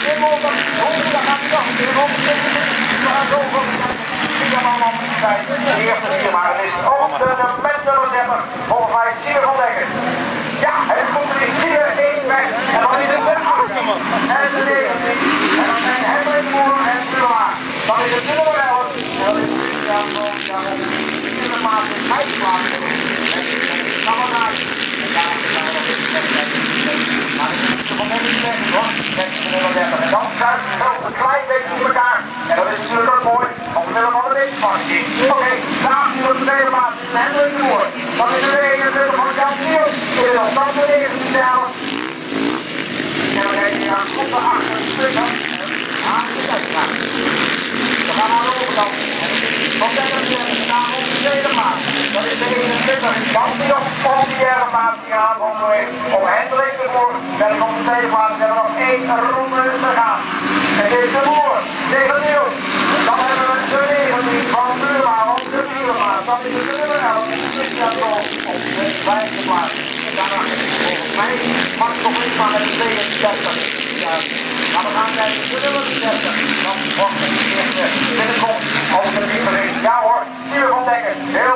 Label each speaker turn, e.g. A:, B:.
A: De eerste viermaker is ook de met nummer 30, volgens mij Sier van Dekker. Ja, het komt er in Sier 1 weg. En dan is het de 8 en de 19. En dan zijn Hendrik Moer en Buma. Dan is het de nummer 11. En dan is het de maat in 5 plaatsen. En dan gaan we naar. Maar ik moet er van net niet zeggen hoor. Net de nummer 30. En dan kruist het zelf een klein beetje in elkaar. En dat is natuurlijk ook mooi. Omwille van de weegspanning. Oké, daar is de tweede maat. Hendrik Moer. Dan is de 21 van Jan Niel. Dan de 19 zelf. En we kijken naar groepen achter de stukken. We gaan naar de overkant. Van Dekker staan op de tweede maat. Dat is de 21. Dan die nog op die derde maat die gaan onderweg. Om Hendrik de Moer. En op de tweede maat hebben we nog 1 ronde te gaan. En dit is de Moer. Tegen Niel. Dan hebben we de 19 van Buma op de vierde maat. Dan is het de nummer 11. Op de vijfde plaats. En daarna volgens mij mag het nog niet maar met de 32. Ja. Maar we gaan kijken de nummer 30. Dan wordt het eerste binnenkomt over de diepe. Ja hoor, Sier van Dekker. Heel